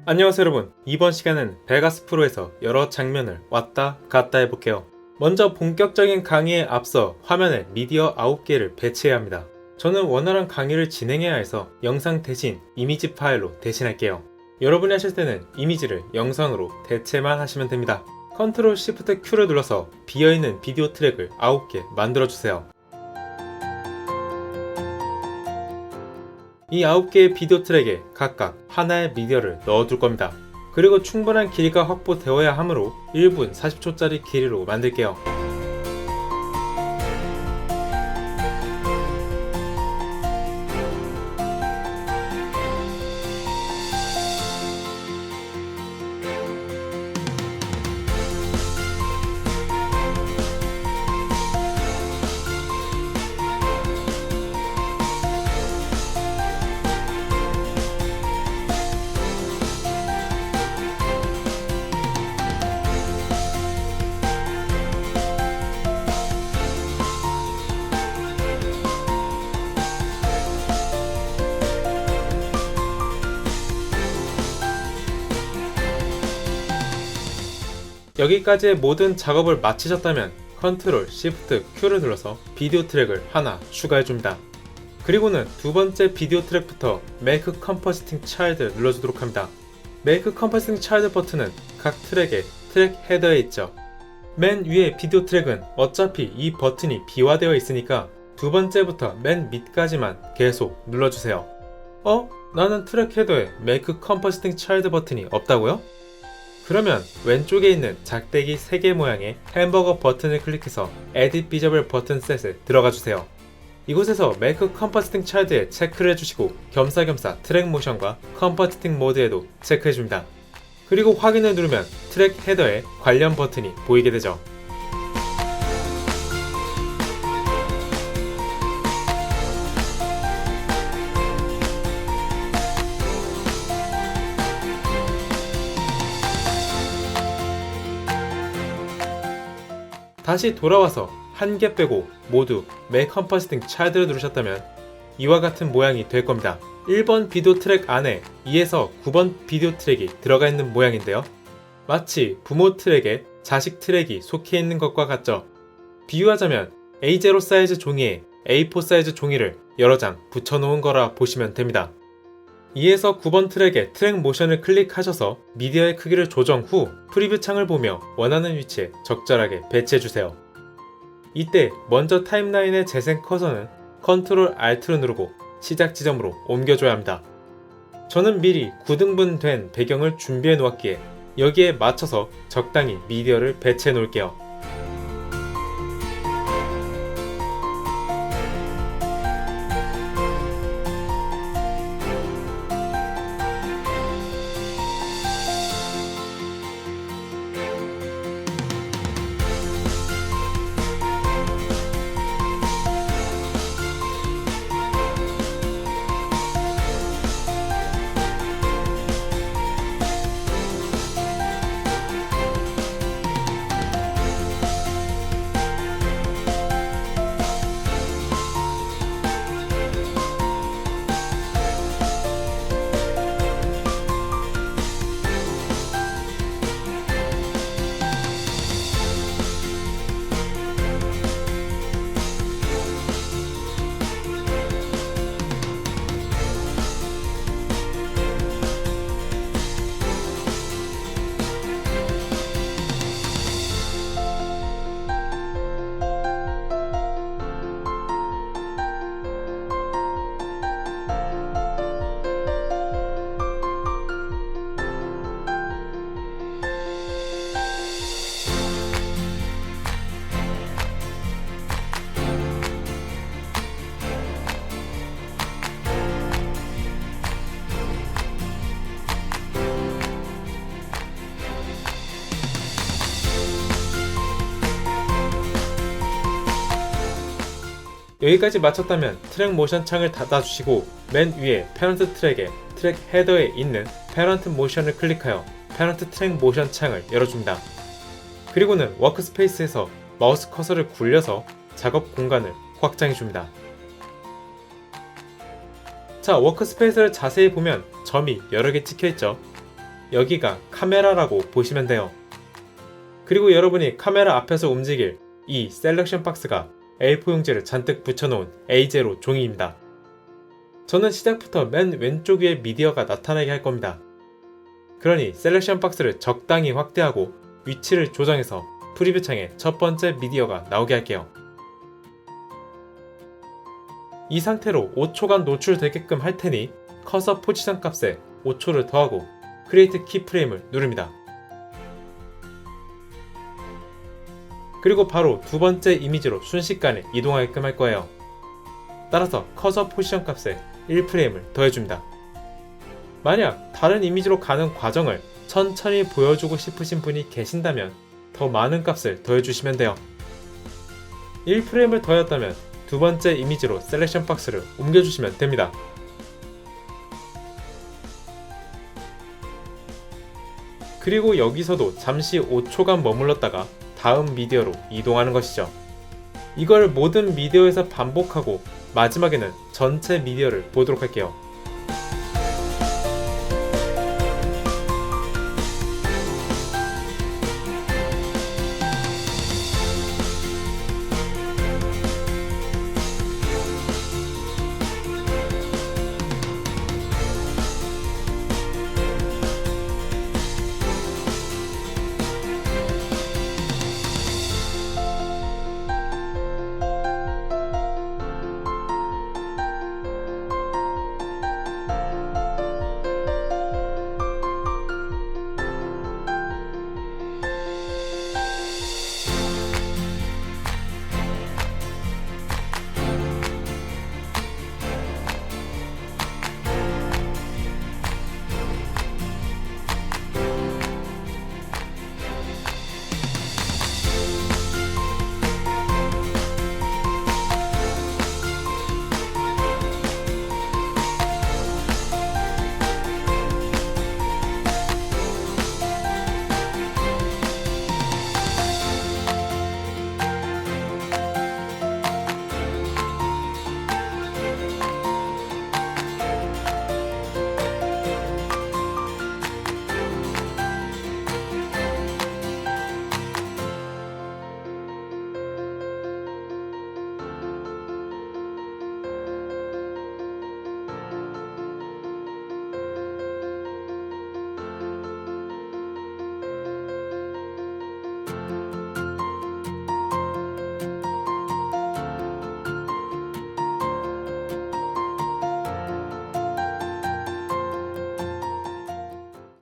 안녕하세요 여러분, 이번 시간은 베가스 프로에서 여러 장면을 왔다 갔다 해볼게요. 먼저 본격적인 강의에 앞서 화면에 미디어 9개를 배치해야 합니다. 저는 원활한 강의를 진행해야 해서 영상 대신 이미지 파일로 대신할게요. 여러분이 하실 때는 이미지를 영상으로 대체만 하시면 됩니다. 컨트롤 시프트 Q를 눌러서 비어있는 비디오 트랙을 9개 만들어주세요. 이 9개의 비디오 트랙에 각각 하나의 미디어를 넣어둘 겁니다. 그리고 충분한 길이가 확보되어야 하므로 1분 40초짜리 길이로 만들게요. 여기까지의 모든 작업을 마치셨다면 컨트롤 시프트 Q를 눌러서 비디오 트랙을 하나 추가해줍니다. 그리고는 두 번째 비디오 트랙부터 Make Compositing Child 눌러주도록 합니다. Make Compositing Child 버튼은 각 트랙의 트랙 헤더에 있죠. 맨 위의 비디오 트랙은 어차피 이 버튼이 비화되어 있으니까 두 번째부터 맨 밑까지만 계속 눌러주세요. 나는 트랙 헤더에 Make Compositing Child 버튼이 없다고요? 그러면 왼쪽에 있는 작대기 3개 모양의 햄버거 버튼을 클릭해서 Edit Visible 버튼 셋에 들어가주세요. 이곳에서 Make Compositing Child에 체크를 해주시고 겸사겸사 트랙 모션과 Compositing 모드에도 체크해줍니다. 그리고 확인을 누르면 트랙 헤더에 관련 버튼이 보이게 되죠. 다시 돌아와서 한 개 빼고 모두 Make Compositing Child를 누르셨다면 이와 같은 모양이 될 겁니다. 1번 비디오 트랙 안에 2에서 9번 비디오 트랙이 들어가 있는 모양인데요. 마치 부모 트랙에 자식 트랙이 속해 있는 것과 같죠. 비유하자면 A0 사이즈 종이에 A4 사이즈 종이를 여러 장 붙여놓은 거라 보시면 됩니다. 2에서 9번 트랙에 트랙 모션을 클릭하셔서 미디어의 크기를 조정 후 프리뷰 창을 보며 원하는 위치에 적절하게 배치해주세요. 이때 먼저 타임라인의 재생 커서는 컨트롤 Alt를 누르고 시작 지점으로 옮겨줘야 합니다. 저는 미리 9등분 된 배경을 준비해 놓았기에 여기에 맞춰서 적당히 미디어를 배치해 놓을게요. 여기까지 마쳤다면 트랙 모션 창을 닫아주시고 맨 위에 패런트 트랙에 트랙 헤더에 있는 패런트 모션을 클릭하여 패런트 트랙 모션 창을 열어줍니다. 그리고는 워크스페이스에서 마우스 커서를 굴려서 작업 공간을 확장해줍니다. 자, 워크스페이스를 자세히 보면 점이 여러 개 찍혀있죠. 여기가 카메라라고 보시면 돼요. 그리고 여러분이 카메라 앞에서 움직일 이 셀렉션 박스가 A4 용지를 잔뜩 붙여놓은 A0 종이입니다. 저는 시작부터 맨 왼쪽 위에 미디어가 나타나게 할 겁니다. 그러니 셀렉션 박스를 적당히 확대하고 위치를 조정해서 프리뷰 창에 첫 번째 미디어가 나오게 할게요. 이 상태로 5초간 노출되게끔 할 테니 커서 포지션 값에 5초를 더하고 크리에이트 키프레임을 누릅니다. 그리고 바로 두 번째 이미지로 순식간에 이동하게끔 할 거예요. 따라서 커서 포지션 값에 1프레임을 더해줍니다. 만약 다른 이미지로 가는 과정을 천천히 보여주고 싶으신 분이 계신다면 더 많은 값을 더해주시면 돼요. 1프레임을 더했다면 두 번째 이미지로 셀렉션 박스를 옮겨주시면 됩니다. 그리고 여기서도 잠시 5초간 머물렀다가 다음 미디어로 이동하는 것이죠. 이걸 모든 미디어에서 반복하고 마지막에는 전체 미디어를 보도록 할게요.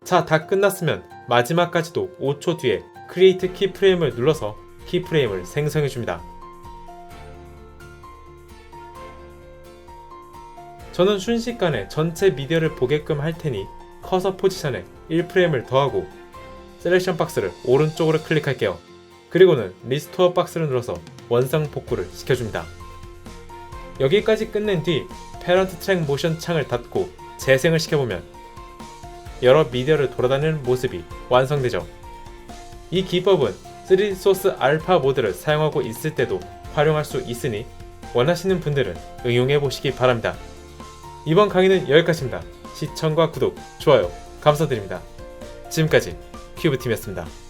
자, 다 끝났으면 마지막까지도 5초 뒤에 크리에이트 키프레임을 눌러서 키프레임을 생성해줍니다. 저는 순식간에 전체 미디어를 보게끔 할 테니 커서 포지션에 1프레임을 더하고 셀렉션 박스를 오른쪽으로 클릭할게요. 그리고는 리스토어 박스를 눌러서 원상 복구를 시켜줍니다. 여기까지 끝낸 뒤 패런트 트랙 모션 창을 닫고 재생을 시켜보면 여러 미디어를 돌아다니는 모습이 완성되죠. 이 기법은 3D 소스 알파 모드를 사용하고 있을 때도 활용할 수 있으니 원하시는 분들은 응용해 보시기 바랍니다. 이번 강의는 여기까지입니다. 시청과 구독, 좋아요 감사드립니다. 지금까지 큐브팀이었습니다.